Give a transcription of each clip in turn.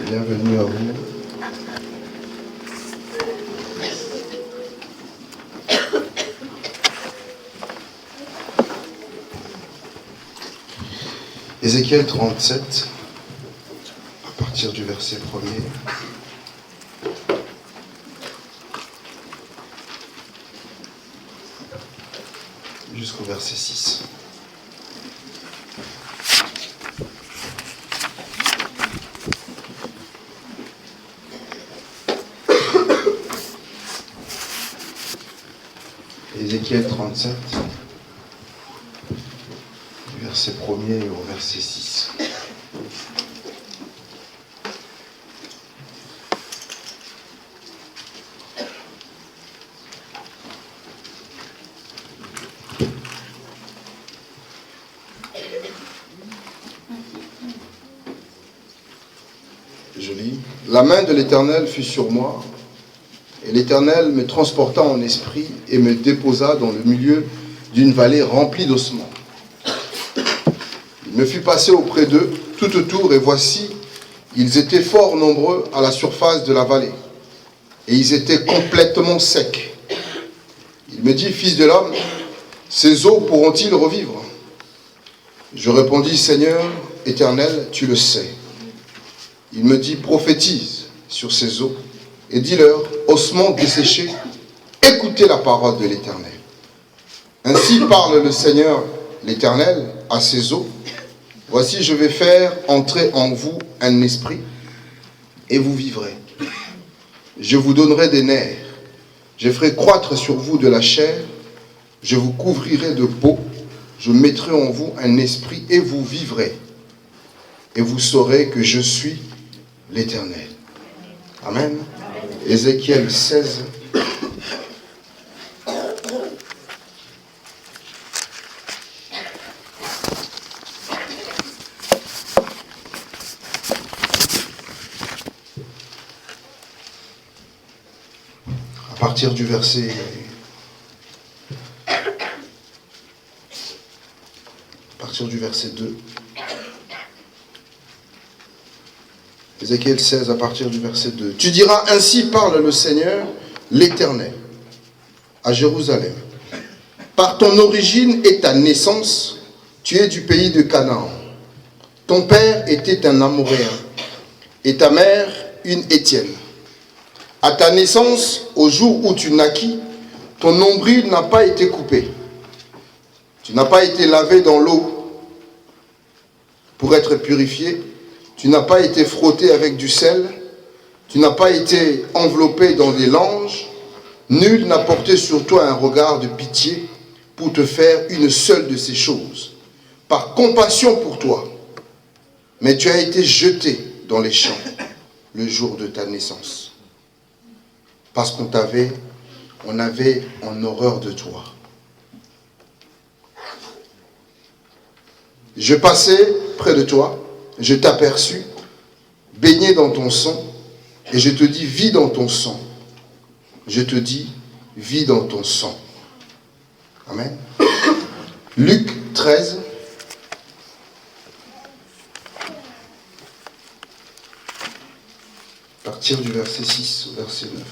Bienvenue à vous. Ézéchiel 37, à partir du verset 1er. Jusqu'au verset 6. Ézéchiel 37, du verset 1er au verset 6. Je lis. La main de l'Éternel fut sur moi, et l'Éternel me transporta en esprit et me déposa dans le milieu d'une vallée remplie d'ossements. Il me fit passer auprès d'eux tout autour, et voici, ils étaient fort nombreux à la surface de la vallée, et ils étaient complètement secs. Il me dit, fils de l'homme, ces eaux pourront-ils revivre? Je répondis, Seigneur Éternel, tu le sais. Il me dit, prophétise sur ces eaux, et dis-leur, ossements desséchés, écoutez la parole de l'Éternel. Ainsi parle le Seigneur l'Éternel à ces eaux. Voici, je vais faire entrer en vous un esprit, et vous vivrez. Je vous donnerai des nerfs, je ferai croître sur vous de la chair, je vous couvrirai de peau, je mettrai en vous un esprit, et vous vivrez. Et vous saurez que je suis l'Éternel. Amen. Ézéchiel 16. À partir du verset 2. Ézéchiel 16 à partir du verset 2. Tu diras, ainsi parle le Seigneur, l'Éternel, à Jérusalem. Par ton origine et ta naissance, tu es du pays de Canaan. Ton père était un Amoréen et ta mère une Étienne. À ta naissance, au jour où tu naquis, ton nombril n'a pas été coupé. Tu n'as pas été lavé dans l'eau pour être purifié. Tu n'as pas été frotté avec du sel, tu n'as pas été enveloppé dans des langes, nul n'a porté sur toi un regard de pitié pour te faire une seule de ces choses, par compassion pour toi. Mais tu as été jeté dans les champs le jour de ta naissance, parce qu'on avait en horreur de toi. Je passais près de toi, je t'aperçus, baigné dans ton sang, et je te dis, vis dans ton sang. Je te dis, vis dans ton sang. Amen. Luc 13. À partir du verset 6 au verset 9.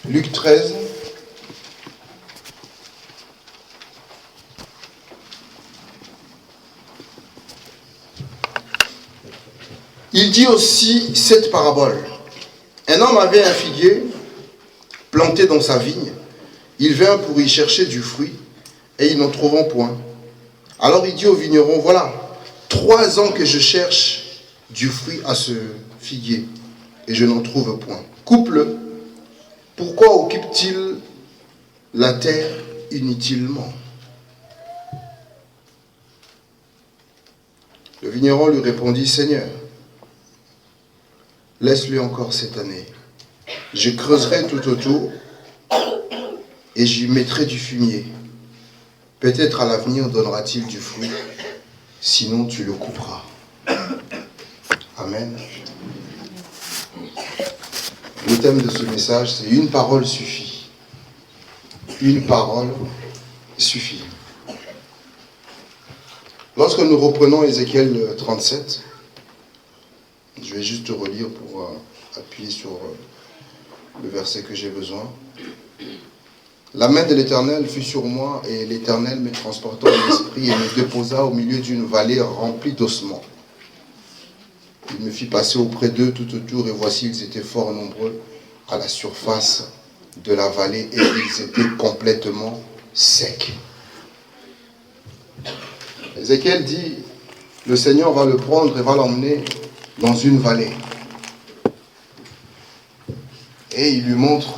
Luc 13. Il dit aussi cette parabole. Un homme avait un figuier planté dans sa vigne. Il vint pour y chercher du fruit, et il n'en trouvant point. Alors il dit au vigneron, voilà, 3 ans que je cherche du fruit à ce figuier, et je n'en trouve point. Coupe-le. Pourquoi occupe-t-il la terre inutilement? Le vigneron lui répondit, Seigneur, laisse-le encore cette année. Je creuserai tout autour et j'y mettrai du fumier. Peut-être à l'avenir donnera-t-il du fruit, sinon tu le couperas. Amen. Le thème de ce message, c'est une parole suffit. Une parole suffit. Lorsque nous reprenons Ézéchiel 37, je vais juste relire pour appuyer sur le verset que j'ai besoin. La main de l'Éternel fut sur moi, et l'Éternel me transporta en esprit et me déposa au milieu d'une vallée remplie d'ossements. Il me fit passer auprès d'eux tout autour, et voici, ils étaient fort nombreux à la surface de la vallée, et ils étaient complètement secs. Ézéchiel dit, le Seigneur va le prendre et va l'emmener dans une vallée. Et il lui montre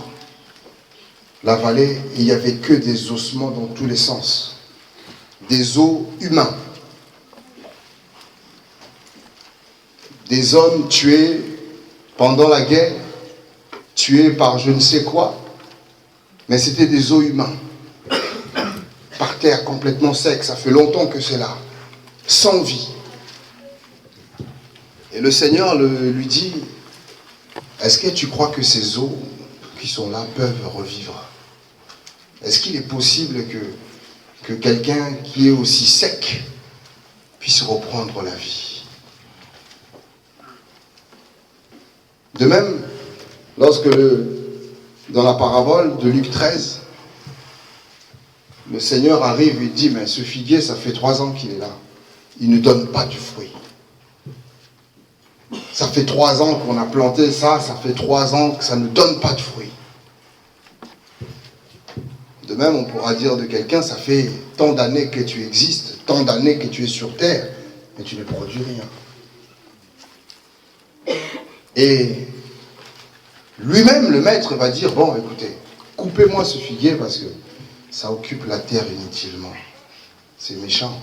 la vallée, il n'y avait que des ossements dans tous les sens. Des os humains. Des hommes tués pendant la guerre, tués par je ne sais quoi, mais c'était des os humains. Par terre, complètement secs, ça fait longtemps que c'est là. Sans vie. Et le Seigneur lui dit, est-ce que tu crois que ces os qui sont là peuvent revivre? Est-ce qu'il est possible que quelqu'un qui est aussi sec puisse reprendre la vie? De même, lorsque dans la parabole de Luc 13, le Seigneur arrive et dit, mais ce figuier, ça fait 3 ans qu'il est là. Il ne donne pas du fruit. Ça fait 3 ans qu'on a planté ça, ça fait 3 ans que ça ne donne pas de fruit. De même, on pourra dire de quelqu'un, ça fait tant d'années que tu existes, tant d'années que tu es sur terre, mais tu ne produis rien. Et lui-même, le maître, va dire, bon, écoutez, coupez-moi ce figuier parce que ça occupe la terre inutilement. C'est méchant.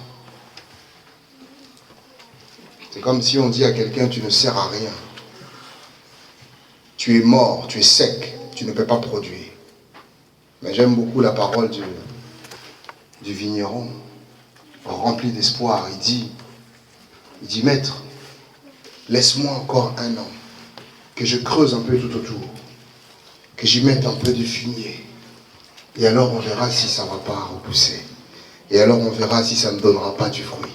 C'est comme si on dit à quelqu'un, tu ne sers à rien. Tu es mort, tu es sec, tu ne peux pas produire. Mais j'aime beaucoup la parole du vigneron, rempli d'espoir. Il dit, maître, laisse-moi encore 1 an, que je creuse un peu tout autour, que j'y mette un peu de fumier. Et alors on verra si ça ne va pas repousser. Et alors on verra si ça ne donnera pas du fruit.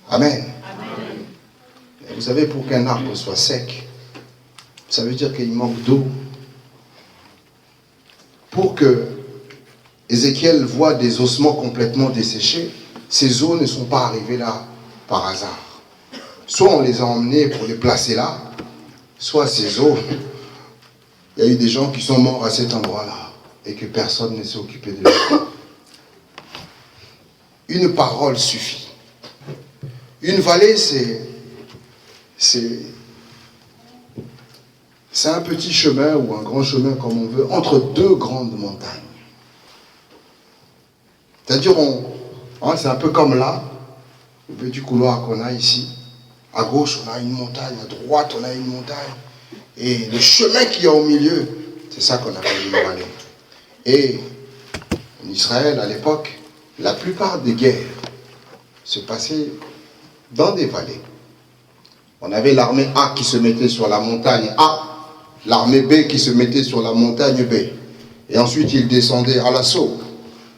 Amen. Amen. Et vous savez, pour qu'un arbre soit sec, ça veut dire qu'il manque d'eau. Pour que Ézéchiel voit des ossements complètement desséchés, ces os ne sont pas arrivés là par hasard. Soit on les a emmenés pour les placer là, soit ces os, il y a eu des gens qui sont morts à cet endroit-là et que personne ne s'est occupé de eux. Une parole suffit. Une vallée, c'est un petit chemin ou un grand chemin, comme on veut, entre 2 grandes montagnes. C'est-à-dire, c'est un peu comme là, le petit couloir qu'on a ici. À gauche, on a une montagne, à droite, on a une montagne. Et le chemin qu'il y a au milieu, c'est ça qu'on appelle une vallée. Et en Israël, à l'époque, la plupart des guerres se passaient dans des vallées. On avait l'armée A qui se mettait sur la montagne A, l'armée B qui se mettait sur la montagne B. Et ensuite, ils descendaient à l'assaut.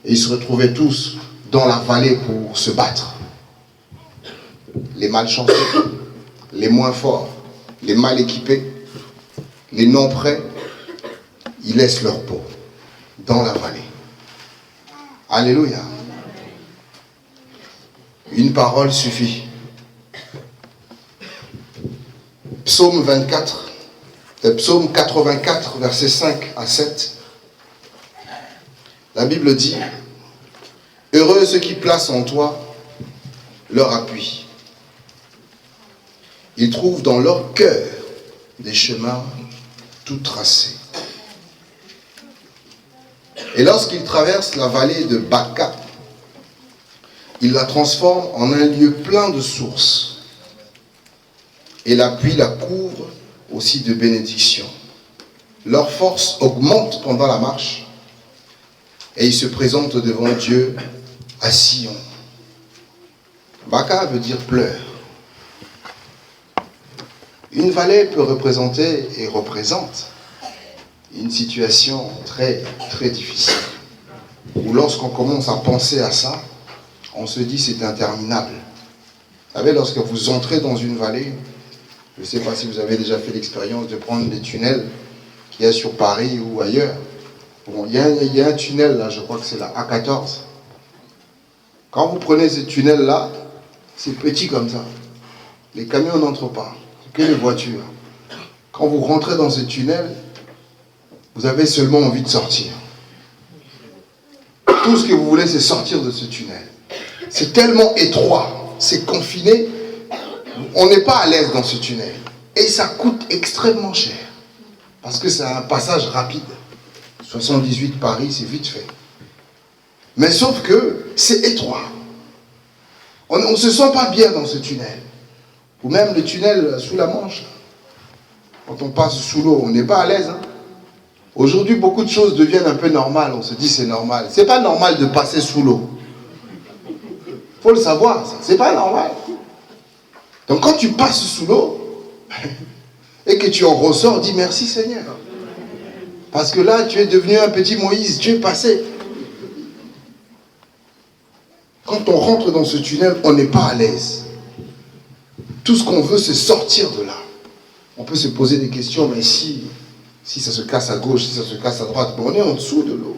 Et ils se retrouvaient tous dans la vallée pour se battre. Les malchanceux, les moins forts, les mal équipés, les non prêts, ils laissent leur peau dans la vallée. Alléluia. Une parole suffit. Psaume 24, Psaume 84, versets 5 à 7. La Bible dit, « Heureux ceux qui placent en toi leur appui. Ils trouvent dans leur cœur des chemins tout tracés. Et lorsqu'ils traversent la vallée de Baca, ils la transforment en un lieu plein de sources. Et la pluie la couvre aussi de bénédictions. Leur force augmente pendant la marche et ils se présentent devant Dieu à Sion. Baca veut dire pleure. Une vallée peut représenter et représente une situation très, très difficile. Ou lorsqu'on commence à penser à ça, on se dit c'est interminable. Vous savez, lorsque vous entrez dans une vallée, je ne sais pas si vous avez déjà fait l'expérience de prendre des tunnels qu'il y a sur Paris ou ailleurs. Bon, il y a un tunnel là, je crois que c'est la A14. Quand vous prenez ce tunnel-là, c'est petit comme ça. Les camions n'entrent pas, que les voitures. Quand vous rentrez dans ce tunnel, vous avez seulement envie de sortir. Tout ce que vous voulez, c'est sortir de ce tunnel. C'est tellement étroit, c'est confiné, on n'est pas à l'aise dans ce tunnel. Et ça coûte extrêmement cher. Parce que c'est un passage rapide. 78 Paris, c'est vite fait. Mais sauf que c'est étroit. On ne se sent pas bien dans ce tunnel. Ou même le tunnel sous la Manche. Quand on passe sous l'eau, on n'est pas à l'aise. Hein. Aujourd'hui, beaucoup de choses deviennent un peu normales. On se dit c'est normal. C'est pas normal de passer sous l'eau. Faut le savoir, ça. C'est pas normal. Donc quand tu passes sous l'eau et que tu en ressors, dis merci Seigneur. Parce que là, tu es devenu un petit Moïse, tu es passé. Quand on rentre dans ce tunnel, on n'est pas à l'aise. Tout ce qu'on veut, c'est sortir de là. On peut se poser des questions, mais si ça se casse à gauche, si ça se casse à droite, bon, on est en dessous de l'eau.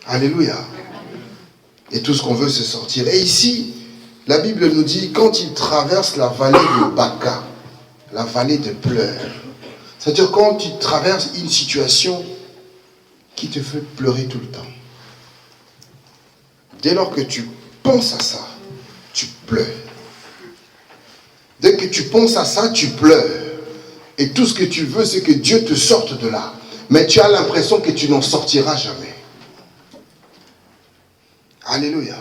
Alléluia. Et tout ce qu'on veut, c'est sortir. Et ici, la Bible nous dit, quand il traverse la vallée de Baca, la vallée de pleurs, c'est-à-dire quand tu traverses une situation qui te fait pleurer tout le temps. Dès lors que tu penses à ça, tu pleures. Dès que tu penses à ça, tu pleures. Et tout ce que tu veux, c'est que Dieu te sorte de là. Mais tu as l'impression que tu n'en sortiras jamais. Alléluia.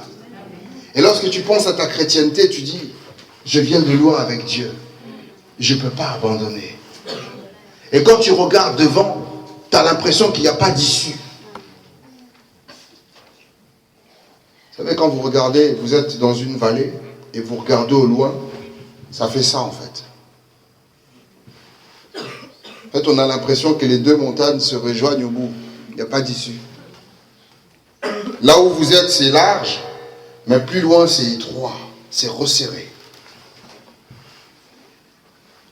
Et lorsque tu penses à ta chrétienté, tu dis, je viens de loin avec Dieu. Je ne peux pas abandonner. Et quand tu regardes devant, tu as l'impression qu'il n'y a pas d'issue. Vous savez, quand vous regardez, vous êtes dans une vallée et vous regardez au loin, ça fait ça en fait. En fait, on a l'impression que les deux montagnes se rejoignent au bout. Il n'y a pas d'issue. Là où vous êtes, c'est large, mais plus loin, c'est étroit, c'est resserré.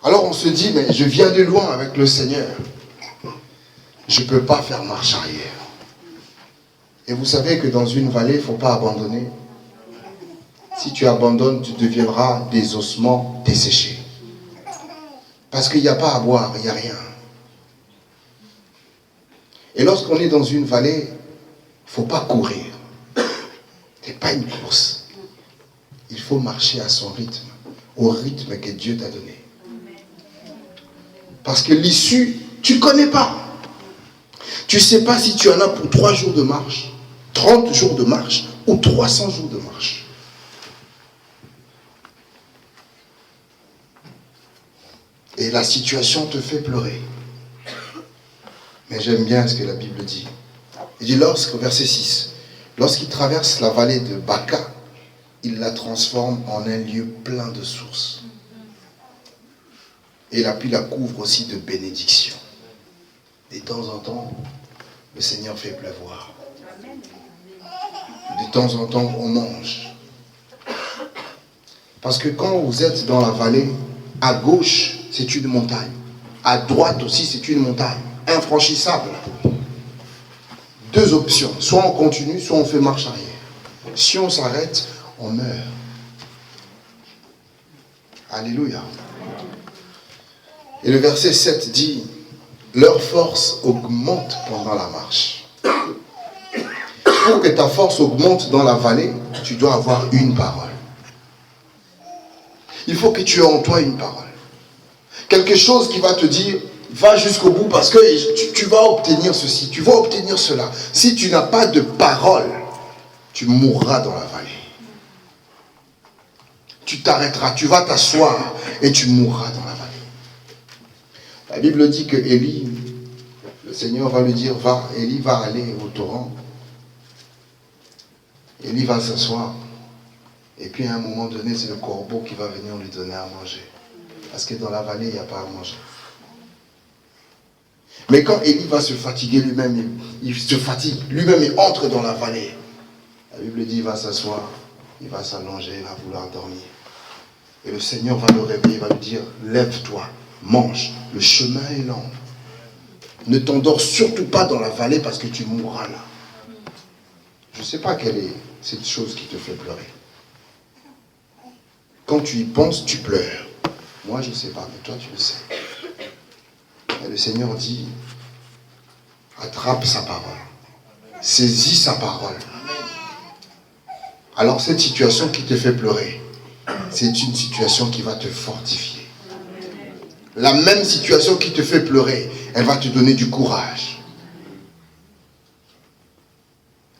Alors on se dit, mais je viens de loin avec le Seigneur. Je ne peux pas faire marche arrière. Et vous savez que dans une vallée, il ne faut pas abandonner. Si tu abandonnes, tu deviendras des ossements desséchés. Parce qu'il n'y a pas à boire, il n'y a rien. Et lorsqu'on est dans une vallée, il ne faut pas courir. Ce n'est pas une course. Il faut marcher à son rythme, au rythme que Dieu t'a donné. Parce que l'issue, tu ne connais pas. Tu ne sais pas si tu en as pour 3 jours de marche, 30 jours de marche ou 300 jours de marche. Et la situation te fait pleurer. Mais j'aime bien ce que la Bible dit. Il dit verset 6, lorsqu'il traverse la vallée de Baca, il la transforme en un lieu plein de sources. Et puis la couvre aussi de bénédictions. De temps en temps, le Seigneur fait pleuvoir. De temps en temps, on mange. Parce que quand vous êtes dans la vallée, à gauche, c'est une montagne. À droite aussi, c'est une montagne. Infranchissable. 2 options. Soit on continue, soit on fait marche arrière. Si on s'arrête, on meurt. Alléluia. Et le verset 7 dit, leur force augmente pendant la marche. Pour que ta force augmente dans la vallée, tu dois avoir une parole. Il faut que tu aies en toi une parole. Quelque chose qui va te dire, va jusqu'au bout parce que tu vas obtenir ceci, tu vas obtenir cela. Si tu n'as pas de parole, tu mourras dans la vallée. Tu t'arrêteras, tu vas t'asseoir et tu mourras dans la vallée. La Bible dit que Élie, le Seigneur va lui dire, Élie va aller au torrent. Élie va s'asseoir. Et puis à un moment donné, c'est le corbeau qui va venir lui donner à manger. Parce que dans la vallée, il n'y a pas à manger. Mais quand Élie va se fatiguer lui-même, il se fatigue lui-même, il entre dans la vallée. La Bible dit, il va s'asseoir, il va s'allonger, il va vouloir dormir. Et le Seigneur va le réveiller, il va lui dire, lève-toi, mange, le chemin est long. Ne t'endors surtout pas dans la vallée parce que tu mourras là. Je ne sais pas quelle est cette chose qui te fait pleurer. Quand tu y penses, tu pleures. Moi, je ne sais pas, mais toi, tu le sais. Et le Seigneur dit, attrape sa parole. Saisis sa parole. Alors cette situation qui te fait pleurer, c'est une situation qui va te fortifier. La même situation qui te fait pleurer, elle va te donner du courage.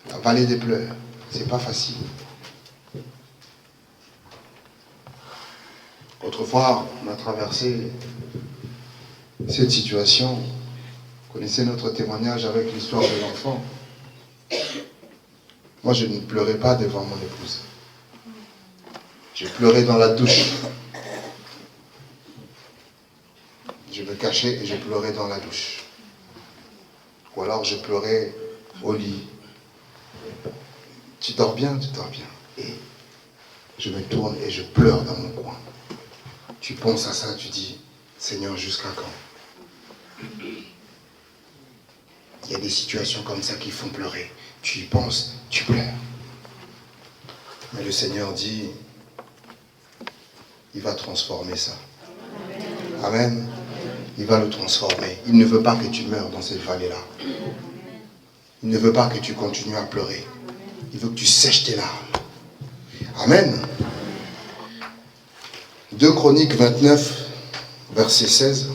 La vallée des pleurs, c'est pas facile. Autrefois, on a traversé cette situation. Vous connaissez notre témoignage avec l'histoire de l'enfant. Moi, je ne pleurais pas devant mon épouse. Je pleurais dans la douche. Je me cachais et je pleurais dans la douche. Ou alors je pleurais au lit. Tu dors bien, tu dors bien. Et je me tourne et je pleure dans mon coin. Tu penses à ça, tu dis, Seigneur, jusqu'à quand? Il y a des situations comme ça qui font pleurer. Tu y penses, tu pleures. Mais le Seigneur dit, il va transformer ça. Amen. Il va le transformer. Il ne veut pas que tu meurs dans cette vallée-là. Il ne veut pas que tu continues à pleurer. Il veut que tu sèches tes larmes. Amen. 2 Chroniques 29, verset 16.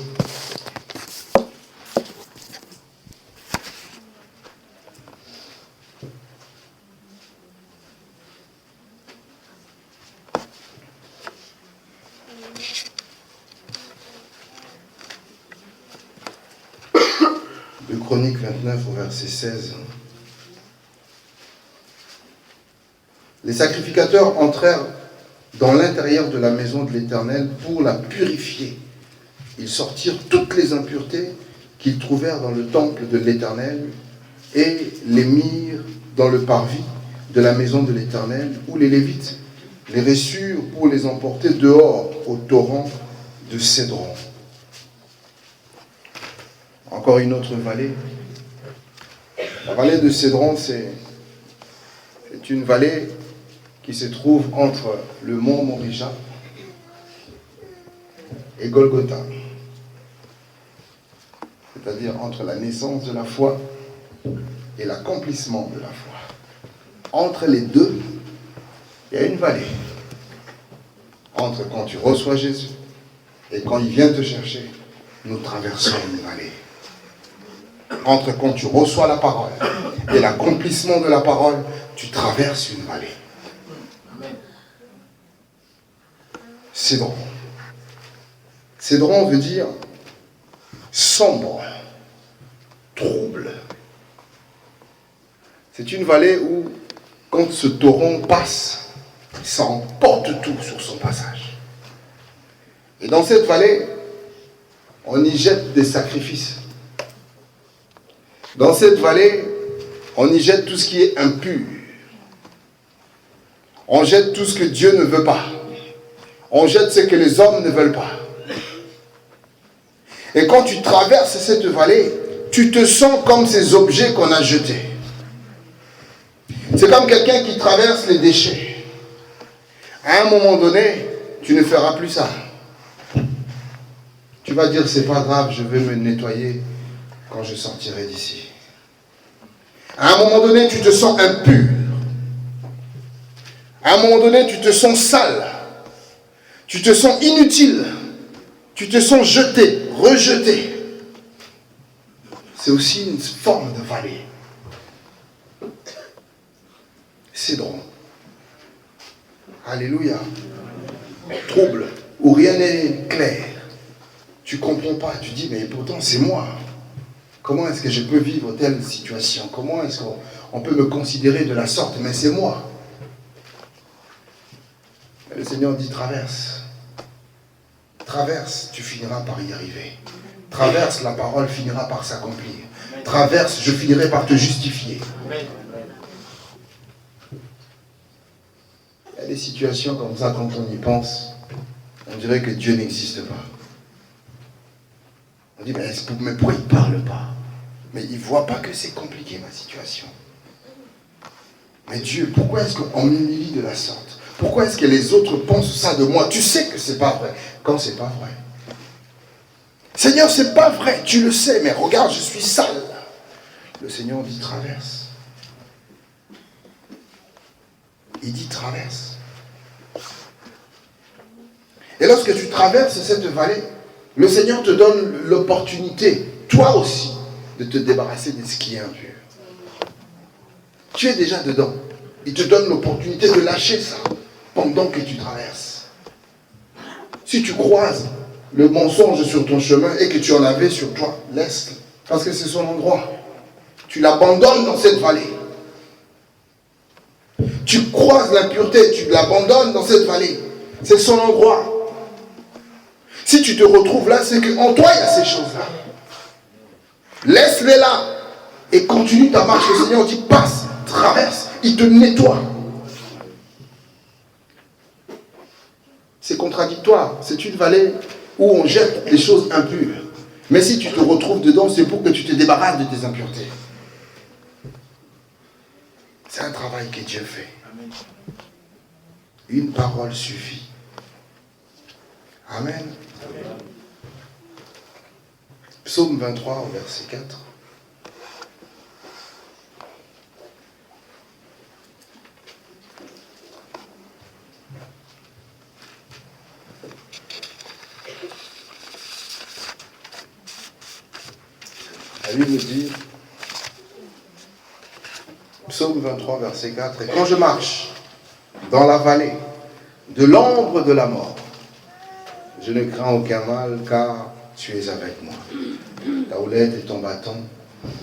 Chroniques 29 au verset 16. Les sacrificateurs entrèrent dans l'intérieur de la maison de l'Éternel pour la purifier. Ils sortirent toutes les impuretés qu'ils trouvèrent dans le temple de l'Éternel et les mirent dans le parvis de la maison de l'Éternel, où les Lévites les reçurent pour les emporter dehors au torrent de Cédron. Encore une autre vallée. La vallée de Cédron, c'est une vallée qui se trouve entre le mont Morija et Golgotha. C'est-à-dire entre la naissance de la foi et l'accomplissement de la foi. Entre les deux, il y a une vallée. Entre quand tu reçois Jésus et quand il vient te chercher, nous traversons une vallée. Entre quand tu reçois la parole et l'accomplissement de la parole, tu traverses une vallée. Cédron. Cédron veut dire sombre, trouble. C'est une vallée où, quand ce torrent passe, ça emporte tout sur son passage. Et dans cette vallée, on y jette des sacrifices. Dans cette vallée, on y jette tout ce qui est impur. On jette tout ce que Dieu ne veut pas. On jette ce que les hommes ne veulent pas. Et quand tu traverses cette vallée, tu te sens comme ces objets qu'on a jetés. C'est comme quelqu'un qui traverse les déchets. À un moment donné, tu ne feras plus ça. Tu vas dire, c'est pas grave, je vais me nettoyer quand je sortirai d'ici. À un moment donné, tu te sens impur. À un moment donné, tu te sens sale. Tu te sens inutile. Tu te sens jeté, rejeté. C'est aussi une forme de vallée. Cédron. Alléluia. Trouble, où rien n'est clair. Tu ne comprends pas. Tu dis, mais pourtant c'est moi. Comment est-ce que je peux vivre telle situation? Comment est-ce qu'on peut me considérer de la sorte? Mais c'est moi. Et le Seigneur dit, traverse. Traverse, tu finiras par y arriver. Traverse, la parole finira par s'accomplir. Traverse, je finirai par te justifier. Il y a des situations comme ça, quand on y pense, on dirait que Dieu n'existe pas. On dit, mais pourquoi il ne parle pas? Mais il ne voit pas que c'est compliqué ma situation. Mais Dieu, pourquoi est-ce qu'on m'humilie de la sorte? Pourquoi est-ce que les autres pensent ça de moi? Tu sais que ce n'est pas vrai. Quand ce n'est pas vrai. Seigneur, ce n'est pas vrai, tu le sais, mais regarde, je suis sale. Le Seigneur dit traverse. Il dit traverse. Et lorsque tu traverses cette vallée, le Seigneur te donne l'opportunité, toi aussi, de te débarrasser de ce qui est impur. Tu es déjà dedans. Il te donne l'opportunité de lâcher ça pendant que tu traverses. Si tu croises le mensonge sur ton chemin et que tu en avais sur toi, laisse-le. Parce que c'est son endroit. Tu l'abandonnes dans cette vallée. Tu croises l'impureté, tu l'abandonnes dans cette vallée. C'est son endroit. Si tu te retrouves là, c'est qu'en toi, il y a ces choses-là. Laisse-les là. Et continue ta marche. Le Seigneur dit, passe, traverse. Il te nettoie. C'est contradictoire. C'est une vallée où on jette les choses impures. Mais si tu te retrouves dedans, c'est pour que tu te débarrasses de tes impuretés. C'est un travail que Dieu fait. Une parole suffit. Amen. Psaume 23, verset 4. La Bible nous dit, Psaume 23, verset 4, « Et quand je marche dans la vallée de l'ombre de la mort, je ne crains aucun mal, car tu es avec moi. Ta houlette et ton bâton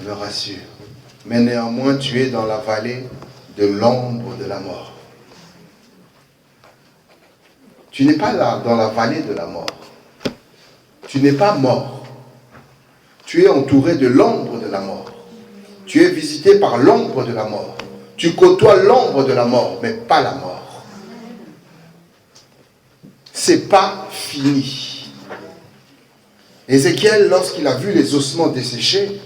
me rassurent. Mais néanmoins, tu es dans la vallée de l'ombre de la mort. » Tu n'es pas là dans la vallée de la mort. Tu n'es pas mort. Tu es entouré de l'ombre de la mort. Tu es visité par l'ombre de la mort. Tu côtoies l'ombre de la mort, mais pas la mort. C'est pas fini. Ézéchiel, lorsqu'il a vu les ossements desséchés,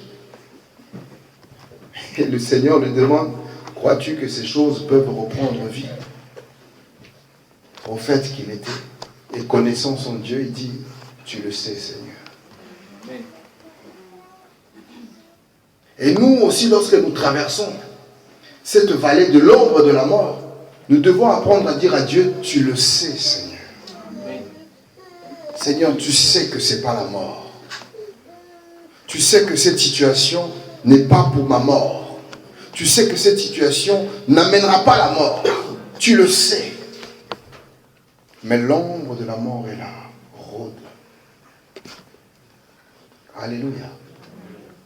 et le Seigneur lui demande, crois-tu que ces choses peuvent reprendre vie? Prophète qu'il était, et connaissant son Dieu, il dit, tu le sais, Seigneur. Et nous aussi, lorsque nous traversons cette vallée de l'ombre de la mort, nous devons apprendre à dire à Dieu, tu le sais, Seigneur. Seigneur, tu sais que ce n'est pas la mort. Tu sais que cette situation n'est pas pour ma mort. Tu sais que cette situation n'amènera pas la mort. Tu le sais. Mais l'ombre de la mort est là, rôde. Alléluia.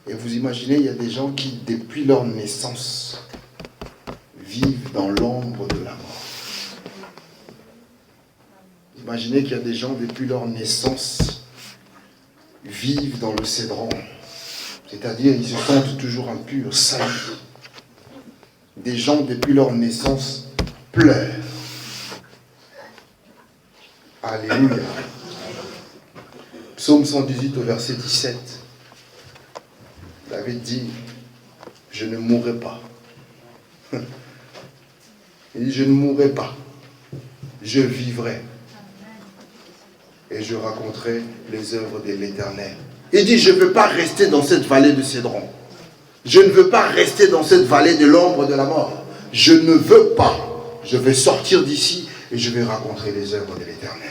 Et vous imaginez, il y a des gens qui, depuis leur naissance, vivent dans l'ombre de la mort. Imaginez qu'il y a des gens, depuis leur naissance, vivent dans le cédron. C'est-à-dire, ils se sentent toujours impurs, salis. Des gens, depuis leur naissance, pleurent. Alléluia. Psaume 118 au verset 17. David dit, je ne mourrai pas. Il dit, je ne mourrai pas. Je vivrai. Et je raconterai les œuvres de l'Éternel. Il dit, je ne veux pas rester dans cette vallée de cédron. Je ne veux pas rester dans cette vallée de l'ombre de la mort. Je ne veux pas. Je vais sortir d'ici et je vais raconter les œuvres de l'Éternel.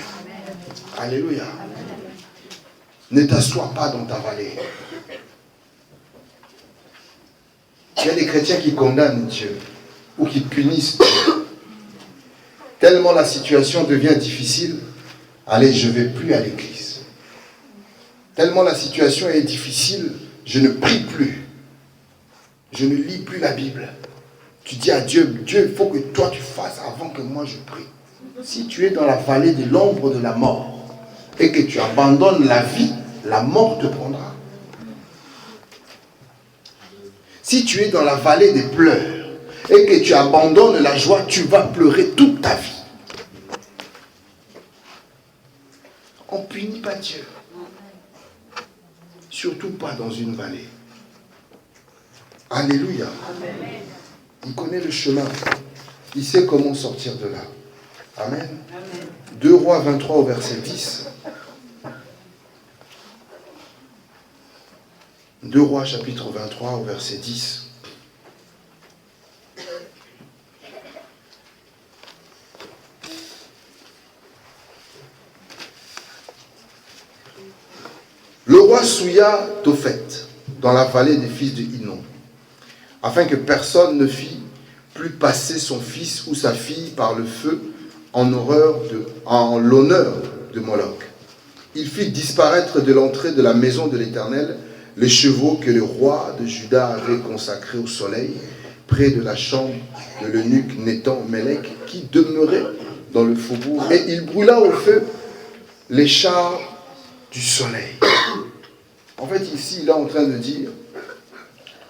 Alléluia. Ne t'assois pas dans ta vallée. Il y a des chrétiens qui condamnent Dieu ou qui punissent Dieu. Tellement la situation devient difficile, allez, je ne vais plus à l'église. Tellement la situation est difficile, je ne prie plus. Je ne lis plus la Bible. Tu dis à Dieu, Dieu, il faut que toi tu fasses avant que moi je prie. Si tu es dans la vallée de l'ombre de la mort, et que tu abandonnes la vie, la mort te prendra. Si tu es dans la vallée des pleurs et que tu abandonnes la joie, tu vas pleurer toute ta vie. On ne punit pas Dieu. Surtout pas dans une vallée. Alléluia. Amen. Il connaît le chemin. Il sait comment sortir de là. Amen. Amen. 2 Rois 23 au verset 10. 2 Rois chapitre 23 au verset 10. Le roi souilla Tophet dans la vallée des fils de Hinnom, afin que personne ne fît plus passer son fils ou sa fille par le feu en l'honneur de Moloch. Il fit disparaître de l'entrée de la maison de l'Éternel les chevaux que le roi de Juda avait consacrés au soleil, près de la chambre de l'eunuque Nétan-Mélec, qui demeurait dans le faubourg, et il brûla au feu les chars du soleil. En fait, ici, il est en train de dire,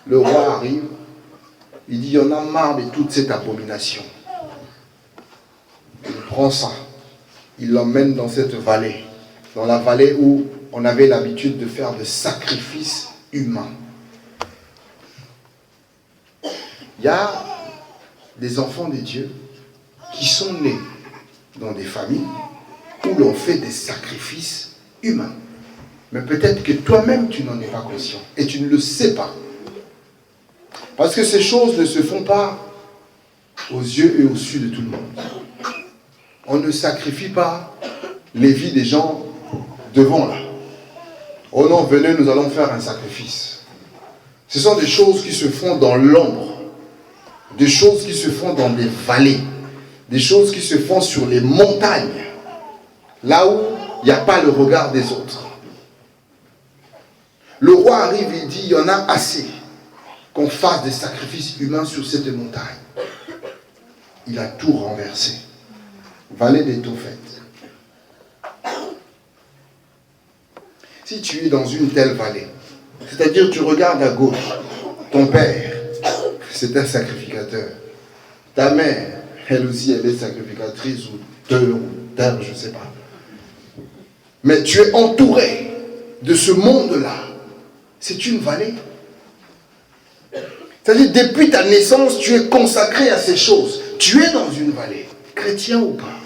le roi arrive, il dit, il y en a marre de toute cette abomination. Il prend ça, il l'emmène dans cette vallée, dans la vallée où on avait l'habitude de faire des sacrifices humains. Il y a des enfants de Dieu qui sont nés dans des familles où l'on fait des sacrifices humains. Mais peut-être que toi-même, tu n'en es pas conscient et tu ne le sais pas. Parce que ces choses ne se font pas aux yeux et au su de tout le monde. On ne sacrifie pas les vies des gens devant là. Oh non, venez, nous allons faire un sacrifice. Ce sont des choses qui se font dans l'ombre, des choses qui se font dans des vallées, des choses qui se font sur les montagnes, là où il n'y a pas le regard des autres. Le roi arrive et dit, il y en a assez qu'on fasse des sacrifices humains sur cette montagne. Il a tout renversé. Vallée des Tophet. Si tu es dans une telle vallée, c'est-à-dire tu regardes à gauche, ton père, c'est un sacrificateur. Ta mère, elle aussi, elle est sacrificatrice ou terre, je ne sais pas. Mais tu es entouré de ce monde-là. C'est une vallée. C'est-à-dire, depuis ta naissance, tu es consacré à ces choses. Tu es dans une vallée, chrétien ou pas.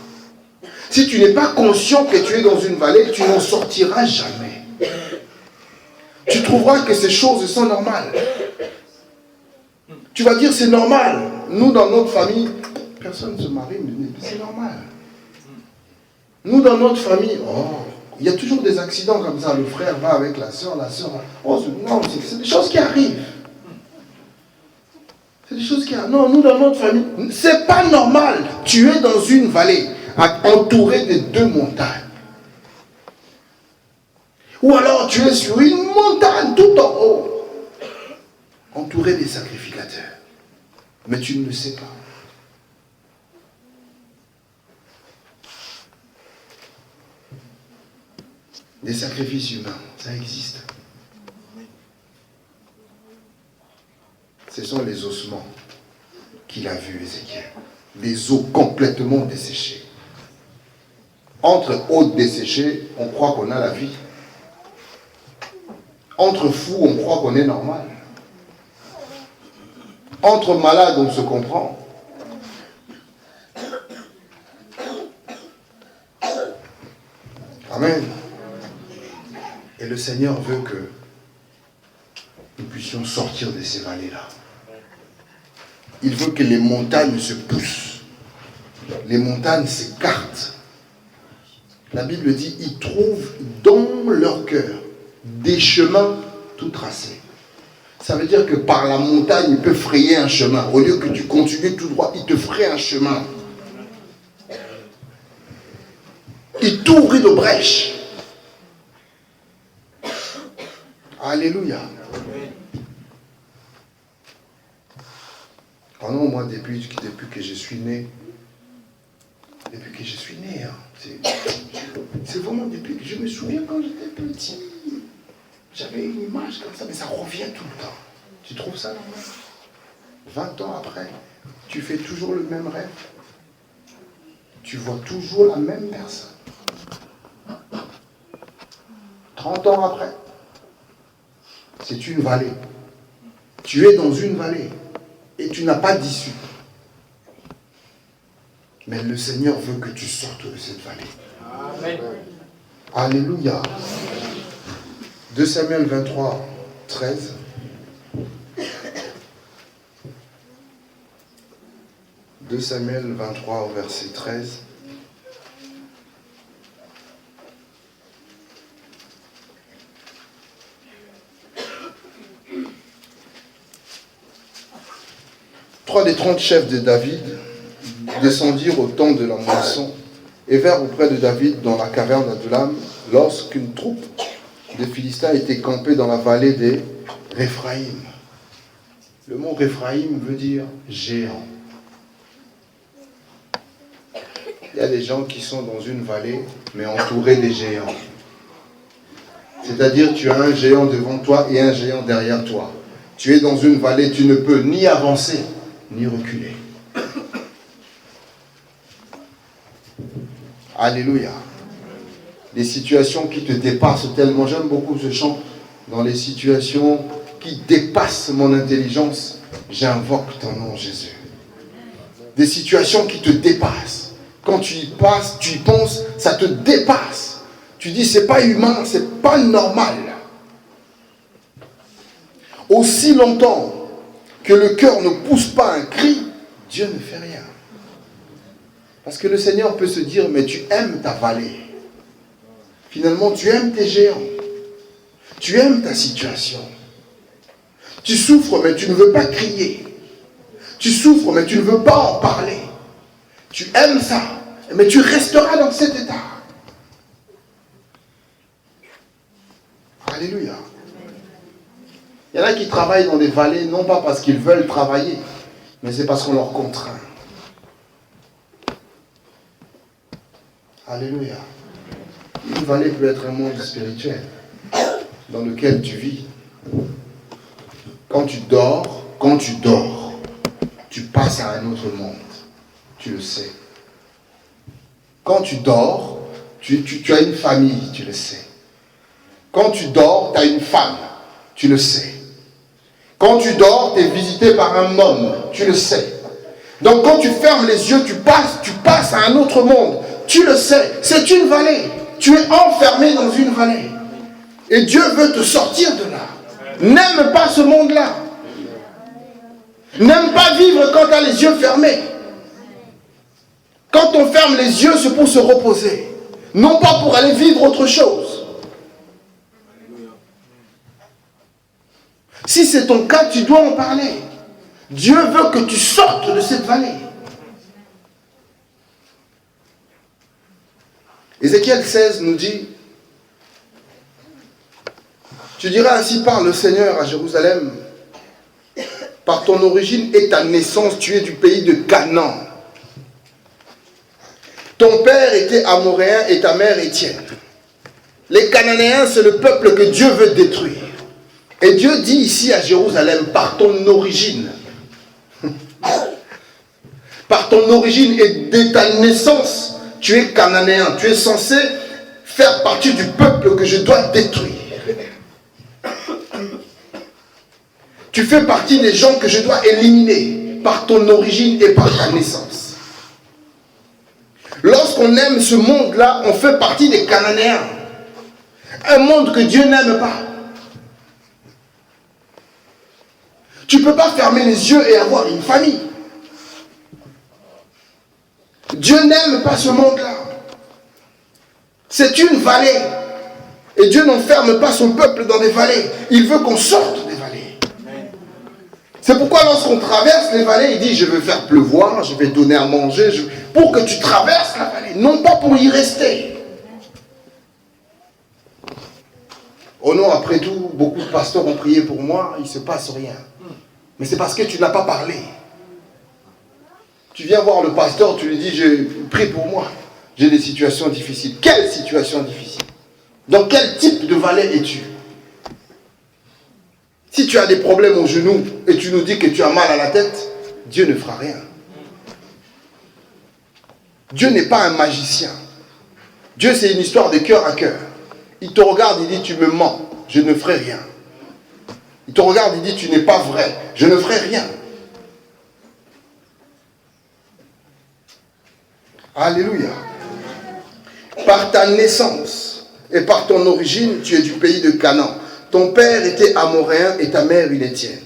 Si tu n'es pas conscient que tu es dans une vallée, tu n'en sortiras jamais. Tu trouveras que ces choses sont normales. Tu vas dire, c'est normal. Nous, dans notre famille, personne ne se marie, mais c'est normal. Nous, dans notre famille, il y a toujours des accidents comme ça. Le frère va avec la soeur va... Oh, non, c'est des choses qui arrivent. C'est des choses qui arrivent. Non, nous, dans notre famille, c'est pas normal. Tu es dans une vallée, entouré de 2 montagnes. Ou alors tu es sur une montagne tout en haut, entouré des sacrificateurs. Mais tu ne le sais pas. Des sacrifices humains, ça existe. Ce sont les ossements qu'il a vus, Ézéchiel. Des os complètement desséchés. Entre os desséchés, on croit qu'on a la vie. Entre fous, on croit qu'on est normal. Entre malades, on se comprend. Amen. Et le Seigneur veut que nous puissions sortir de ces vallées-là. Il veut que les montagnes se poussent. Les montagnes s'écartent. La Bible dit, ils trouvent dans leur cœur des chemins tout tracés. Ça veut dire que par la montagne, il peut frayer un chemin. Au lieu que tu continues tout droit, il te fraye un chemin. Il t'ouvre une brèche. Alléluia. Ah non, moi, depuis que je suis né, depuis que je suis né. Hein. C'est vraiment depuis que je me souviens quand j'étais petit. J'avais une image comme ça, mais ça revient tout le temps. Tu trouves ça normal? 20 ans après, tu fais toujours le même rêve. Tu vois toujours la même personne. 30 ans après, c'est une vallée. Tu es dans une vallée et tu n'as pas d'issue. Mais le Seigneur veut que tu sortes de cette vallée. Amen. Alléluia. 2 Samuel 23, 13. « 2 Samuel 23 au verset 13. Trois des 30 chefs de David descendirent au temps de la moisson et vinrent auprès de David dans la caverne d'Adullam lorsqu'une troupe de Philistins était campée dans la vallée des Réphaïm. Le mot Réphaïm veut dire géant. Il y a des gens qui sont dans une vallée, mais entourés des géants. C'est-à-dire, tu as un géant devant toi et un géant derrière toi. Tu es dans une vallée, tu ne peux ni avancer, ni reculer. Alléluia. Des situations qui te dépassent tellement. J'aime beaucoup ce chant. Dans les situations qui dépassent mon intelligence, j'invoque ton nom, Jésus. Des situations qui te dépassent. Quand tu y passes, tu y penses, ça te dépasse. Tu dis, c'est pas humain, c'est pas normal. Aussi longtemps que le cœur ne pousse pas un cri, Dieu ne fait rien. Parce que le Seigneur peut se dire, mais tu aimes ta vallée. Finalement, tu aimes tes géants. Tu aimes ta situation. Tu souffres, mais tu ne veux pas crier. Tu souffres, mais tu ne veux pas en parler. Tu aimes ça, mais tu resteras dans cet état. Alléluia. Il y en a qui travaillent dans des vallées, non pas parce qu'ils veulent travailler, mais c'est parce qu'on leur contraint. Alléluia. Une vallée peut être un monde spirituel dans lequel tu vis. Quand tu dors, tu passes à un autre monde. Tu le sais. Quand tu dors, tu as une famille, tu le sais. Quand tu dors, tu as une femme, tu le sais. Quand tu dors, tu es visité par un homme, tu le sais. Donc quand tu fermes les yeux, tu passes à un autre monde, tu le sais. C'est une vallée. Tu es enfermé dans une vallée. Et Dieu veut te sortir de là. N'aime pas ce monde-là. N'aime pas vivre quand tu as les yeux fermés. Quand on ferme les yeux, c'est pour se reposer. Non pas pour aller vivre autre chose. Si c'est ton cas, tu dois en parler. Dieu veut que tu sortes de cette vallée. Ézéchiel 16 nous dit, tu diras ainsi parle le Seigneur à Jérusalem, par ton origine et ta naissance, tu es du pays de Canaan. Ton père était amoréen et ta mère étienne. Les Cananéens, c'est le peuple que Dieu veut détruire. Et Dieu dit ici à Jérusalem, par ton origine, par ton origine et de ta naissance, tu es cananéen. Tu es censé faire partie du peuple que je dois détruire. Tu fais partie des gens que je dois éliminer par ton origine et par ta naissance. Lorsqu'on aime ce monde-là, on fait partie des Cananéens. Un monde que Dieu n'aime pas. Tu ne peux pas fermer les yeux et avoir une famille. Dieu n'aime pas ce monde-là. C'est une vallée. Et Dieu n'enferme pas son peuple dans des vallées. Il veut qu'on sorte des vallées. C'est pourquoi lorsqu'on traverse les vallées, il dit, je vais faire pleuvoir, je vais donner à manger, pour que tu traverses la vallée, non pas pour y rester. Oh non, après tout, beaucoup de pasteurs ont prié pour moi, il ne se passe rien. Mais c'est parce que tu n'as pas parlé. Tu viens voir le pasteur, tu lui dis, je prie pour moi. J'ai des situations difficiles. Quelle situation difficile? Dans quel type de vallée es-tu? Si tu as des problèmes au genou et tu nous dis que tu as mal à la tête, Dieu ne fera rien. Dieu n'est pas un magicien. Dieu, c'est une histoire de cœur à cœur. Il te regarde, il dit, tu me mens, je ne ferai rien. Il te regarde, il dit, tu n'es pas vrai, je ne ferai rien. Alléluia. Par ta naissance et par ton origine, tu es du pays de Canaan. Ton père était amoréen et ta mère une Étienne.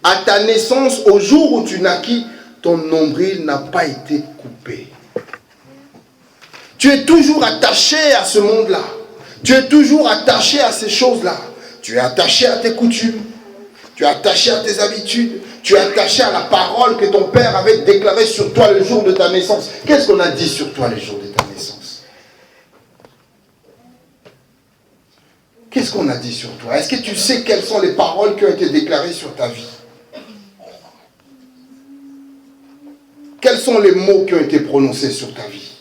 À ta naissance, au jour où tu naquis, ton nombril n'a pas été coupé. Tu es toujours attaché à ce monde-là. Tu es toujours attaché à ces choses-là. Tu es attaché à tes coutumes. Tu es attaché à tes habitudes. Tu es attaché à la parole que ton père avait déclarée sur toi le jour de ta naissance. Qu'est-ce qu'on a dit sur toi le jour de ta naissance? Qu'est-ce qu'on a dit sur toi? Est-ce que tu sais quelles sont les paroles qui ont été déclarées sur ta vie? Quels sont les mots qui ont été prononcés sur ta vie?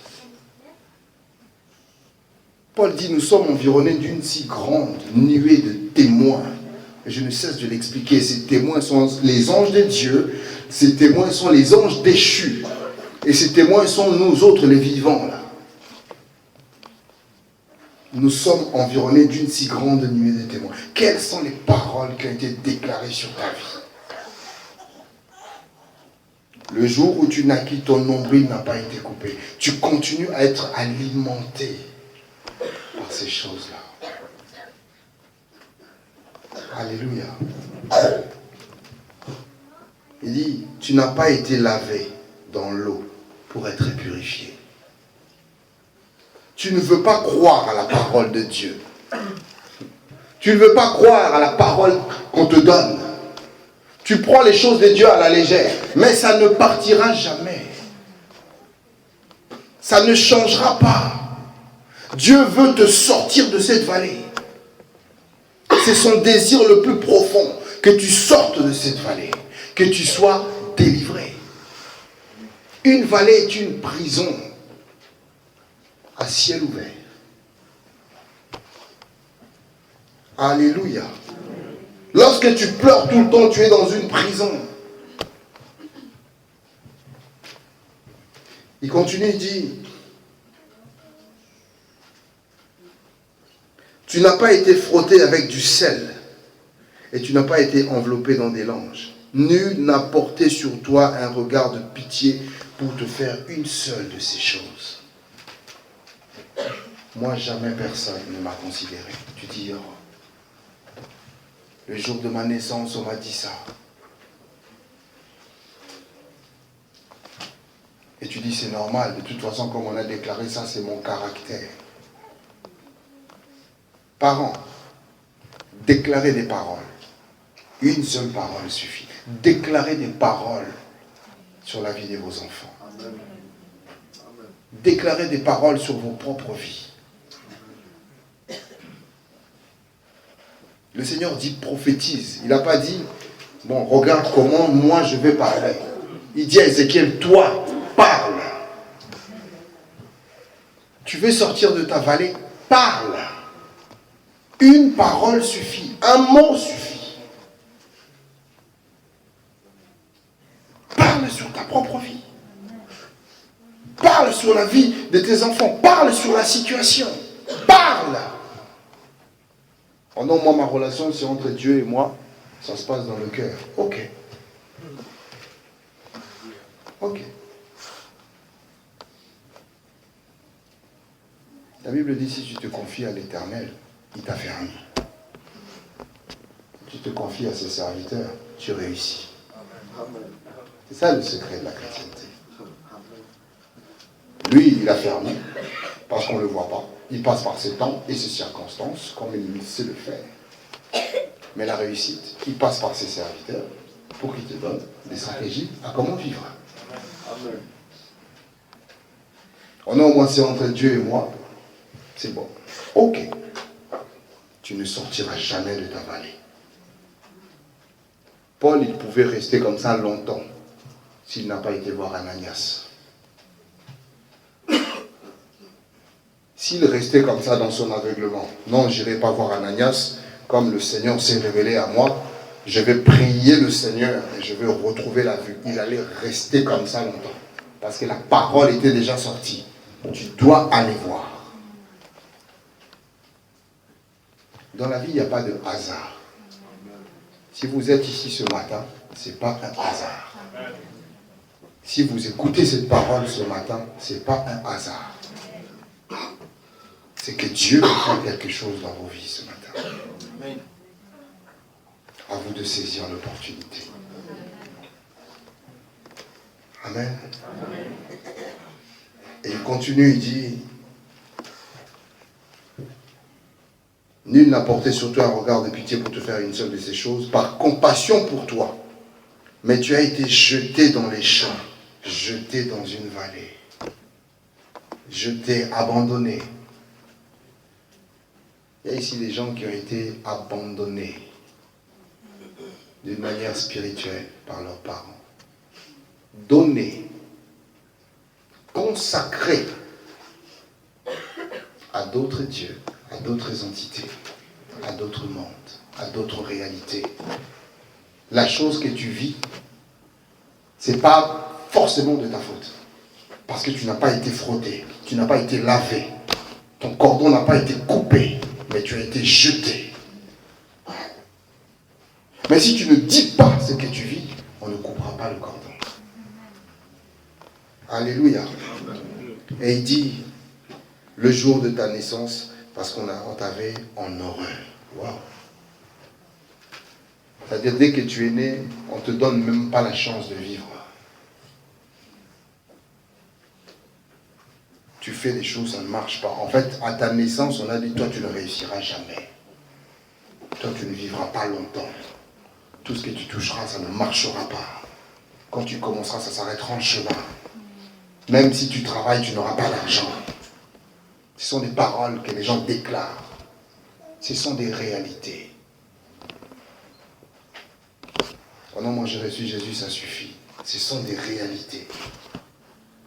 Paul dit, nous sommes environnés d'une si grande nuée de témoins. Et je ne cesse de l'expliquer. Ces témoins sont les anges de Dieu. Ces témoins sont les anges déchus. Et ces témoins sont nous autres, les vivants, là. Nous sommes environnés d'une si grande nuée de témoins. Quelles sont les paroles qui ont été déclarées sur ta vie? Le jour où tu naquis, ton nombril n'a pas été coupé. Tu continues à être alimenté par ces choses-là. Alléluia. Il dit, tu n'as pas été lavé dans l'eau pour être purifié. Tu ne veux pas croire à la parole de Dieu. Tu ne veux pas croire à la parole qu'on te donne. Tu prends les choses de Dieu à la légère, mais ça ne partira jamais. Ça ne changera pas. Dieu veut te sortir de cette vallée. C'est son désir le plus profond, que tu sortes de cette vallée, que tu sois délivré. Une vallée est une prison à ciel ouvert. Alléluia. Lorsque tu pleures tout le temps, tu es dans une prison. Il continue, il dit, tu n'as pas été frotté avec du sel et tu n'as pas été enveloppé dans des langes. Nul n'a porté sur toi un regard de pitié pour te faire une seule de ces choses. Moi, jamais personne ne m'a considéré. Tu dis, oh, le jour de ma naissance, on m'a dit ça. Et tu dis, c'est normal. De toute façon, comme on a déclaré ça, c'est mon caractère. Parents, déclarez des paroles. Une seule parole suffit. Déclarez des paroles sur la vie de vos enfants. Déclarez des paroles sur vos propres vies. Le Seigneur dit prophétise. Il n'a pas dit, bon, regarde comment moi je vais parler. Il dit à Ézéchiel, toi, parle. Tu veux sortir de ta vallée? Parle. Une parole suffit. Un mot suffit. Parle sur ta propre vie. Parle sur la vie de tes enfants. Parle sur la situation. Parle. Oh non, moi, ma relation, c'est entre Dieu et moi. Ça se passe dans le cœur. Ok. Ok. La Bible dit, si tu te confies à l'Éternel, il t'a fermé. Tu te confies à ses serviteurs, tu réussis. C'est ça le secret de la chrétienté. Lui, il a fermé, parce qu'on ne le voit pas. Il passe par ses temps et ses circonstances, comme il sait le faire. Mais la réussite, il passe par ses serviteurs, pour qu'ils te donnent des stratégies à comment vivre. Amen. Oh non, moi, c'est entre Dieu et moi. C'est bon. Ok. Tu ne sortiras jamais de ta vallée. Paul, il pouvait rester comme ça longtemps. s'il n'a pas été voir Ananias. S'il restait comme ça dans son aveuglement, non, je n'irai pas voir Ananias, comme le Seigneur s'est révélé à moi, je vais prier le Seigneur et je vais retrouver la vue. Il allait rester comme ça longtemps, parce que la parole était déjà sortie. Tu dois aller voir. Dans la vie, il n'y a pas de hasard. Si vous êtes ici ce matin, ce n'est pas un hasard. Si vous écoutez cette parole ce matin, ce n'est pas un hasard. C'est que Dieu veut faire quelque chose dans vos vies ce matin. À vous de saisir l'opportunité. Amen. Et il continue, il dit, nul n'a porté sur toi un regard de pitié pour te faire une seule de ces choses, par compassion pour toi. Mais tu as été jeté dans les champs, jeté dans une vallée, jeté, abandonné. Il y a ici des gens qui ont été abandonnés d'une manière spirituelle par leurs parents. Donnés, consacrés à d'autres dieux, à d'autres entités, à d'autres mondes, à d'autres réalités. La chose que tu vis, ce n'est pas forcément de ta faute. Parce que tu n'as pas été frotté, tu n'as pas été lavé, ton cordon n'a pas été coupé, mais tu as été jeté. Mais si tu ne dis pas ce que tu vis, on ne coupera pas le cordon. Alléluia. Et il dit, le jour de ta naissance, parce qu'on t'avait en horreur. Waouh. C'est-à-dire, dès que tu es né, on ne te donne même pas la chance de vivre. Tu fais des choses, ça ne marche pas. En fait, à ta naissance, on a dit, toi, tu ne réussiras jamais. Toi, tu ne vivras pas longtemps. Tout ce que tu toucheras, ça ne marchera pas. Quand tu commenceras, ça s'arrêtera en chemin. Même si tu travailles, tu n'auras pas d'argent. Ce sont des paroles que les gens déclarent. Ce sont des réalités. Oh non, moi j'ai reçu Jésus, ça suffit. Ce sont des réalités.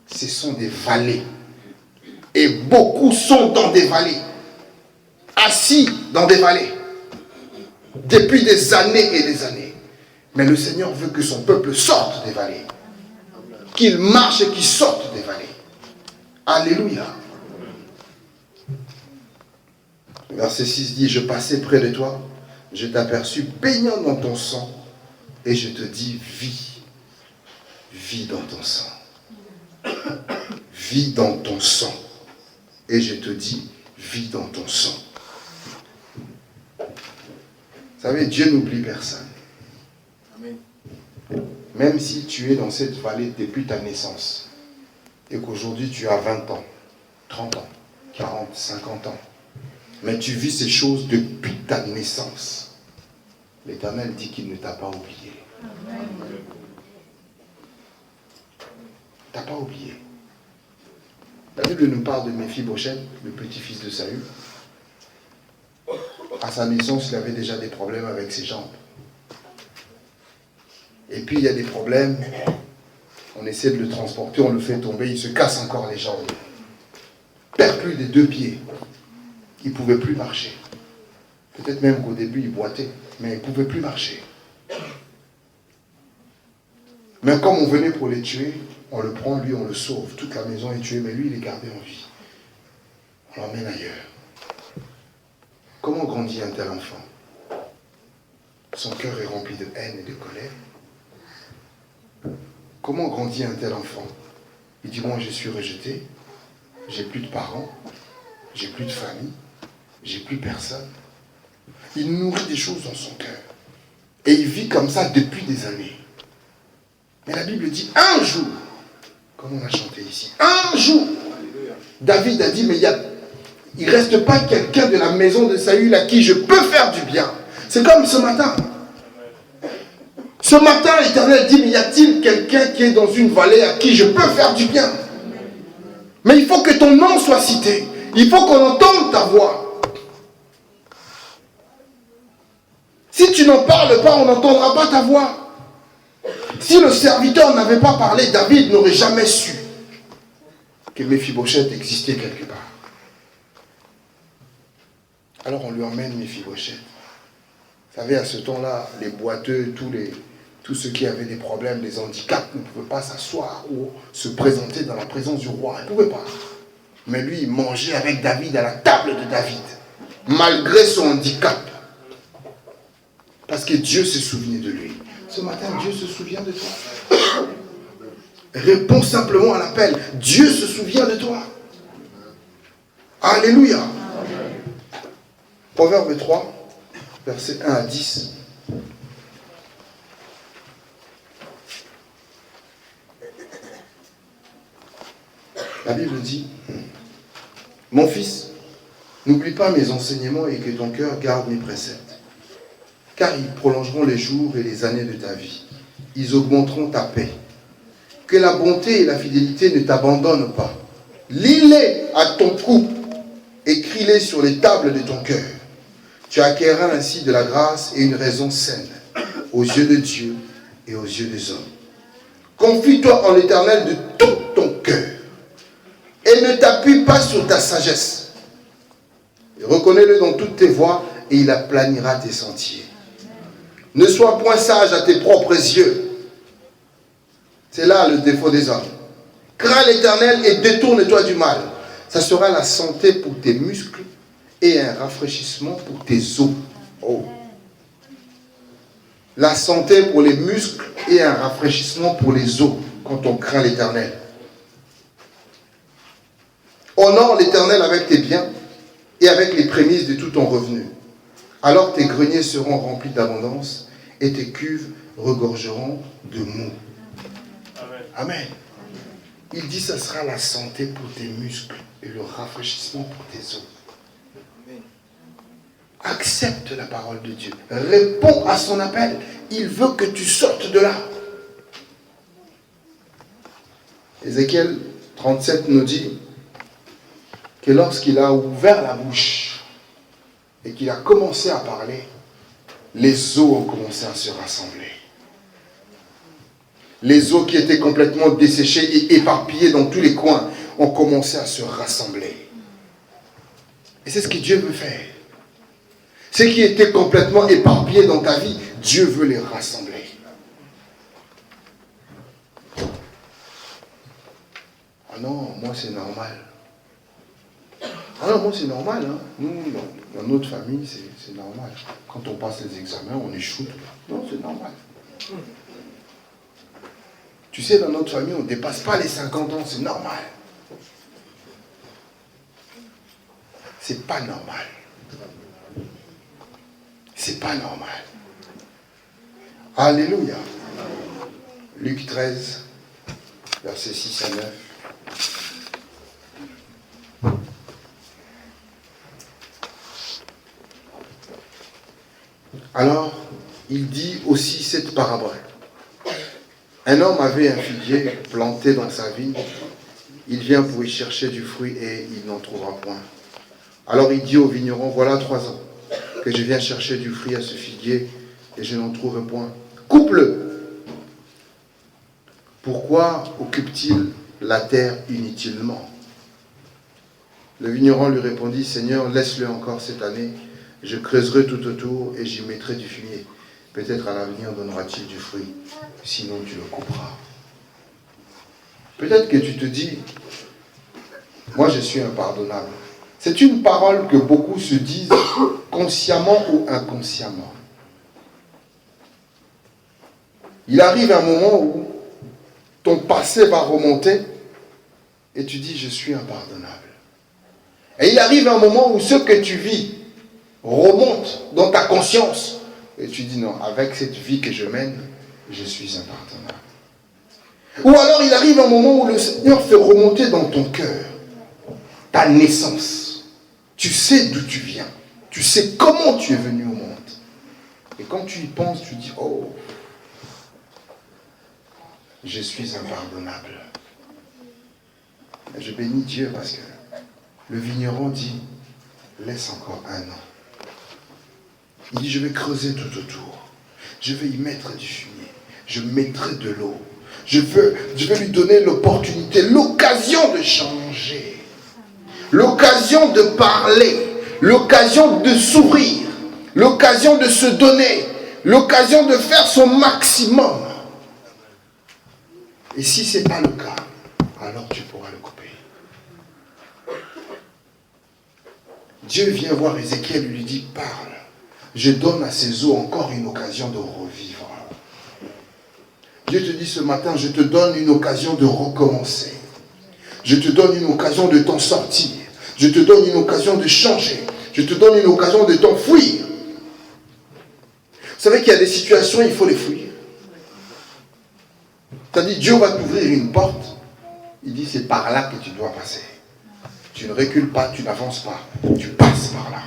Ce sont des vallées. Et beaucoup sont dans des vallées. Assis dans des vallées. Depuis des années et des années. Mais le Seigneur veut que son peuple sorte des vallées. Qu'il marche et qu'il sorte des vallées. Alléluia. Verset 6 dit, je passais près de toi, je t'aperçus baignant dans ton sang, et je te dis, vis, vis dans ton sang. Vis dans ton sang. Et je te dis, vis dans ton sang. Vous savez, Dieu n'oublie personne. Amen. Même si tu es dans cette vallée depuis ta naissance, et qu'aujourd'hui tu as 20 ans, 30 ans, 40, 50 ans, mais tu vis ces choses depuis ta naissance, l'Éternel dit qu'il ne t'a pas oublié. Amen. Il ne t'a pas oublié. La Bible nous parle de Méphibosheth, le petit-fils de Saül. À sa naissance, il avait déjà des problèmes avec ses jambes. Et puis il y a des problèmes, on essaie de le transporter, on le fait tomber, il se casse encore les jambes. Il perd plus des 2 pieds. Il ne pouvait plus marcher. Peut-être même qu'au début il boitait, mais il ne pouvait plus marcher. Mais comme on venait pour les tuer, on le prend, lui on le sauve. Toute la maison est tuée, mais lui il est gardé en vie. On l'emmène ailleurs. Comment grandit un tel enfant? Son cœur est rempli de haine et de colère. Comment grandit un tel enfant? Il dit, moi je suis rejeté, j'ai plus de parents, j'ai plus de famille, j'ai plus personne. Il nourrit des choses dans son cœur. Et il vit comme ça depuis des années. Mais la Bible dit, un jour, comme on a chanté ici, un jour, David a dit, mais il ne reste pas quelqu'un de la maison de Saül à qui je peux faire du bien. C'est comme ce matin. Ce matin, l'Éternel dit, mais y a-t-il quelqu'un qui est dans une vallée à qui je peux faire du bien? Mais il faut que ton nom soit cité. Il faut qu'on entende ta voix. Si tu n'en parles pas, on n'entendra pas ta voix. Si le serviteur n'avait pas parlé, David n'aurait jamais su que Méphibosheth existait quelque part. Alors on lui emmène Méphibosheth. Vous savez, à ce temps-là, les boiteux, tous ceux qui avaient des problèmes, des handicaps, ne pouvaient pas s'asseoir ou se présenter dans la présence du roi. Ils ne pouvaient pas. Mais lui, il mangeait avec David à la table de David, malgré son handicap. Parce que Dieu se souvenait de lui. Ce matin, Dieu se souvient de toi. Réponds simplement à l'appel. Dieu se souvient de toi. Alléluia. Proverbe 3. Versets 1 à 10. La Bible dit, « Mon fils, n'oublie pas mes enseignements et que ton cœur garde mes préceptes, car ils prolongeront les jours et les années de ta vie. Ils augmenteront ta paix. Que la bonté et la fidélité ne t'abandonnent pas. Lis-les à ton cou, écris-les sur les tables de ton cœur. Tu acquerras ainsi de la grâce et une raison saine aux yeux de Dieu et aux yeux des hommes. Confie-toi en l'Éternel de tout ton cœur et ne t'appuie pas sur ta sagesse. Reconnais-le dans toutes tes voies et il aplanira tes sentiers. Ne sois point sage à tes propres yeux. » C'est là le défaut des hommes. Crains l'Éternel et détourne-toi du mal. Ça sera la santé pour tes muscles et un rafraîchissement pour tes os. Oh. La santé pour les muscles et un rafraîchissement pour les os quand on craint l'Éternel. Honore l'Éternel avec tes biens et avec les prémices de tout ton revenu. Alors tes greniers seront remplis d'abondance et tes cuves regorgeront de mou. Amen. Amen. Il dit que ce sera la santé pour tes muscles et le rafraîchissement pour tes os. Accepte la parole de Dieu. Réponds à son appel. Il veut que tu sortes de là. Ézéchiel 37 nous dit que lorsqu'il a ouvert la bouche et qu'il a commencé à parler, les eaux ont commencé à se rassembler. Les eaux qui étaient complètement desséchées et éparpillées dans tous les coins ont commencé à se rassembler. Et c'est ce que Dieu veut faire. Ce qui était complètement éparpillé dans ta vie, Dieu veut les rassembler. Ah non, moi c'est normal. Ah non, moi c'est normal. Hein. Nous, dans notre famille, c'est normal. Quand on passe les examens, on échoue. Non, c'est normal. Tu sais, dans notre famille, on ne dépasse pas les 50 ans, c'est normal. C'est pas normal. C'est pas normal. Alléluia. Luc 13, versets 6 à 9. Alors, il dit aussi cette parabole. Un homme avait un figuier planté dans sa vigne. Il vient pour y chercher du fruit et il n'en trouvera point. Alors il dit au vigneron, voilà 3 ans que je viens chercher du fruit à ce figuier et je n'en trouve point. Coupe-le. Pourquoi occupe-t-il la terre inutilement? Le vigneron lui répondit, Seigneur, laisse-le encore cette année. Je creuserai tout autour et j'y mettrai du fumier. Peut-être à l'avenir donnera-t-il du fruit. Sinon tu le couperas. Peut-être que tu te dis, moi je suis impardonnable. C'est une parole que beaucoup se disent consciemment ou inconsciemment. Il arrive un moment où ton passé va remonter et tu dis, je suis impardonnable. Et il arrive un moment où ce que tu vis remonte dans ta conscience. Et tu dis, non, avec cette vie que je mène, je suis impardonnable. Ou alors il arrive un moment où le Seigneur fait remonter dans ton cœur ta naissance. Tu sais d'où tu viens. Tu sais comment tu es venu au monde. Et quand tu y penses, tu dis, oh, je suis impardonnable. Et je bénis Dieu parce que le vigneron dit, laisse encore 1 an. Il dit, je vais creuser tout autour. Je vais y mettre du fumier. je mettrai de l'eau. Je veux lui donner l'opportunité, l'occasion de changer, l'occasion de parler, l'occasion de s'ouvrir, l'occasion de se donner, l'occasion de faire son maximum. Et si ce n'est pas le cas, alors tu pourras le couper. Dieu vient voir Ézéchiel et lui dit, parle. Je donne à ces eaux encore une occasion de revivre. Dieu te dit ce matin, je te donne une occasion de recommencer. Je te donne une occasion de t'en sortir. Je te donne une occasion de changer. Je te donne une occasion de t'enfuir. Vous savez qu'il y a des situations, il faut les fuir. C'est-à-dire, Dieu va t'ouvrir une porte. Il dit, c'est par là que tu dois passer. Tu ne recules pas, tu n'avances pas. Tu passes par là.